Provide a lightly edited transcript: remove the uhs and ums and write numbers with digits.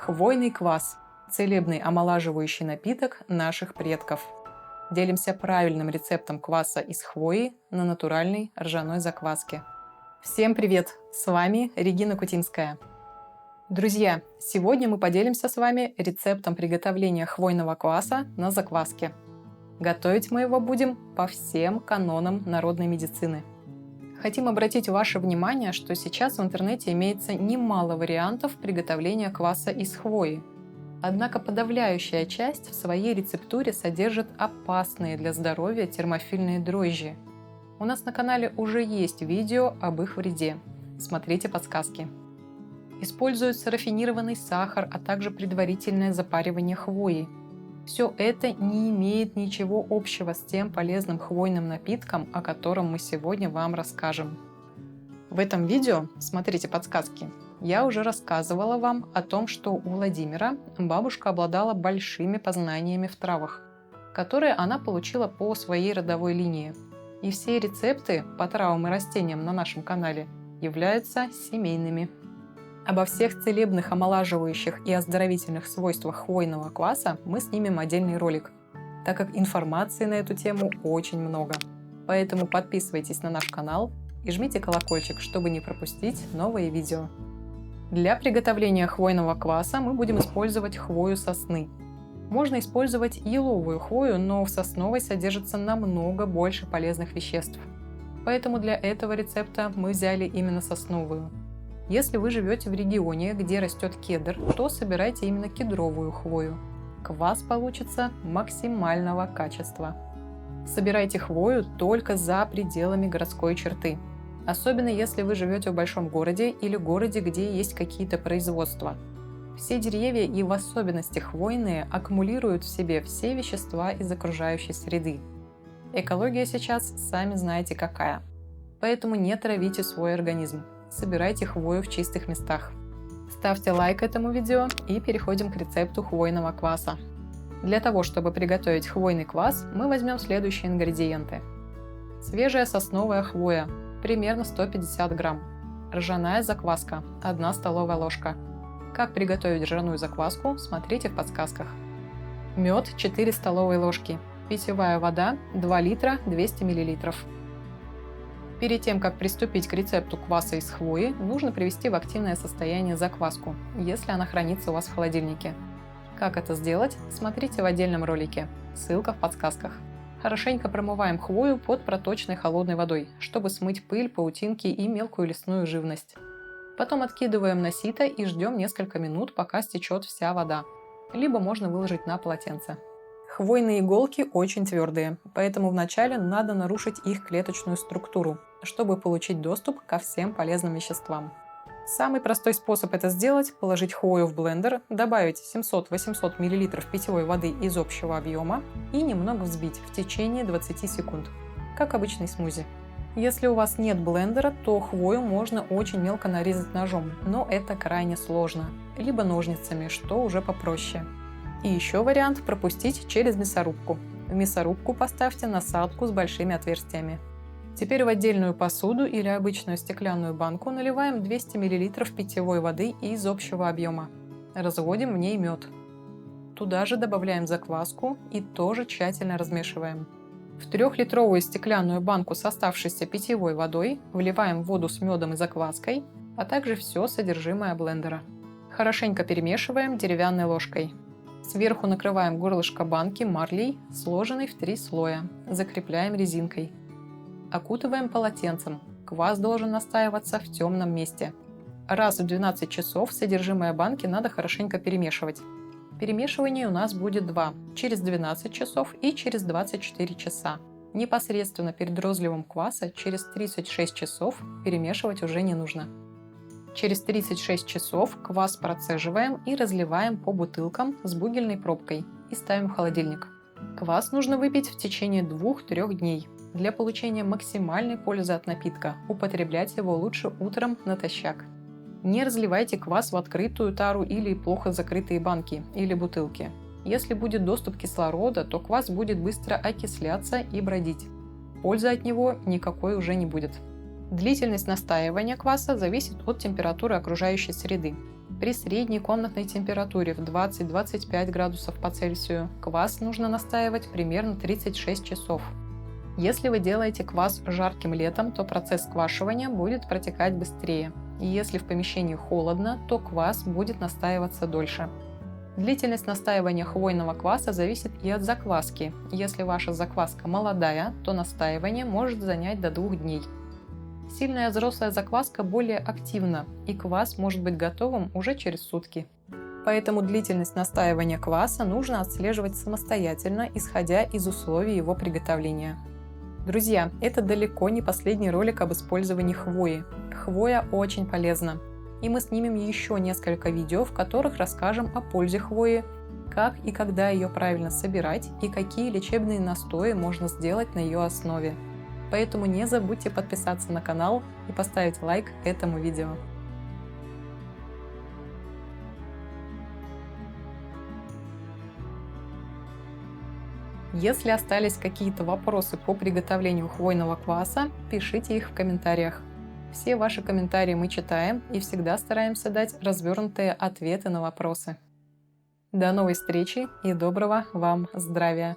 Хвойный квас – целебный омолаживающий напиток наших предков. Делимся правильным рецептом кваса из хвои на натуральной ржаной закваске. Всем привет! С вами Регина Кутинская. Друзья, сегодня мы поделимся с вами рецептом приготовления хвойного кваса на закваске. Готовить мы его будем по всем канонам народной медицины. Хотим обратить ваше внимание, что сейчас в интернете имеется немало вариантов приготовления кваса из хвои. Однако подавляющая часть в своей рецептуре содержит опасные для здоровья термофильные дрожжи. У нас на канале уже есть видео об их вреде. Смотрите подсказки. Используется рафинированный сахар, а также предварительное запаривание хвои. Все это не имеет ничего общего с тем полезным хвойным напитком, о котором мы сегодня вам расскажем. В этом видео, смотрите подсказки, я уже рассказывала вам о том, что у Владимира бабушка обладала большими познаниями в травах, которые она получила по своей родовой линии. И все рецепты по травам и растениям на нашем канале являются семейными. Обо всех целебных, омолаживающих и оздоровительных свойствах хвойного кваса мы снимем отдельный ролик, так как информации на эту тему очень много. Поэтому подписывайтесь на наш канал и жмите колокольчик, чтобы не пропустить новые видео. Для приготовления хвойного кваса мы будем использовать хвою сосны. Можно использовать еловую хвою, но в сосновой содержится намного больше полезных веществ. Поэтому для этого рецепта мы взяли именно сосновую. Если вы живете в регионе, где растет кедр, то собирайте именно кедровую хвою. Квас получится максимального качества. Собирайте хвою только за пределами городской черты. Особенно если вы живете в большом городе или городе, где есть какие-то производства. Все деревья и в особенности хвойные аккумулируют в себе все вещества из окружающей среды. Экология сейчас сами знаете какая. Поэтому не травите свой организм. Собирайте хвою в чистых местах. Ставьте лайк этому видео и переходим к рецепту хвойного кваса. Для того, чтобы приготовить хвойный квас, мы возьмем следующие ингредиенты. Свежая сосновая хвоя, примерно 150 грамм. Ржаная закваска, 1 столовая ложка. Как приготовить ржаную закваску, смотрите в подсказках. Мед 4 столовые ложки. Питьевая вода 2 литра 200 мл. Перед тем, как приступить к рецепту кваса из хвои, нужно привести в активное состояние закваску, если она хранится у вас в холодильнике. Как это сделать, смотрите в отдельном ролике, ссылка в подсказках. Хорошенько промываем хвою под проточной холодной водой, чтобы смыть пыль, паутинки и мелкую лесную живность. Потом откидываем на сито и ждем несколько минут, пока стечет вся вода. Либо можно выложить на полотенце. Хвойные иголки очень твердые, поэтому вначале надо нарушить их клеточную структуру, чтобы получить доступ ко всем полезным веществам. Самый простой способ это сделать – положить хвою в блендер, добавить 700-800 мл питьевой воды из общего объема и немного взбить в течение 20 секунд, как обычный смузи. Если у вас нет блендера, то хвою можно очень мелко нарезать ножом, но это крайне сложно, либо ножницами, что уже попроще. И еще вариант – пропустить через мясорубку. В мясорубку поставьте насадку с большими отверстиями. Теперь в отдельную посуду или обычную стеклянную банку наливаем 200 мл питьевой воды из общего объема. Разводим в ней мед. Туда же добавляем закваску и тоже тщательно размешиваем. В 3-литровую стеклянную банку с оставшейся питьевой водой вливаем воду с медом и закваской, а также все содержимое блендера. Хорошенько перемешиваем деревянной ложкой. Сверху накрываем горлышко банки марлей, сложенной в 3 слоя. Закрепляем резинкой. Окутываем полотенцем. Квас должен настаиваться в темном месте. Раз в 12 часов содержимое банки надо хорошенько перемешивать. Перемешивание у нас будет 2 – через 12 часов и через 24 часа. Непосредственно перед розливом кваса через 36 часов перемешивать уже не нужно. Через 36 часов квас процеживаем и разливаем по бутылкам с бугельной пробкой и ставим в холодильник. Квас нужно выпить в течение 2-3 дней. Для получения максимальной пользы от напитка употреблять его лучше утром натощак. Не разливайте квас в открытую тару или плохо закрытые банки или бутылки. Если будет доступ кислорода, то квас будет быстро окисляться и бродить. Пользы от него никакой уже не будет. Длительность настаивания кваса зависит от температуры окружающей среды. При средней комнатной температуре в 20-25 градусов по Цельсию квас нужно настаивать примерно 36 часов. Если вы делаете квас жарким летом, то процесс сквашивания будет протекать быстрее. И если в помещении холодно, то квас будет настаиваться дольше. Длительность настаивания хвойного кваса зависит и от закваски. Если ваша закваска молодая, то настаивание может занять до 2 дней. Сильная взрослая закваска более активна, и квас может быть готовым уже через сутки. Поэтому длительность настаивания кваса нужно отслеживать самостоятельно, исходя из условий его приготовления. Друзья, это далеко не последний ролик об использовании хвои. Хвоя очень полезна. И мы снимем еще несколько видео, в которых расскажем о пользе хвои, как и когда ее правильно собирать и какие лечебные настои можно сделать на ее основе. Поэтому не забудьте подписаться на канал и поставить лайк этому видео. Если остались какие-то вопросы по приготовлению хвойного кваса, пишите их в комментариях. Все ваши комментарии мы читаем и всегда стараемся дать развернутые ответы на вопросы. До новой встречи и доброго вам здравия!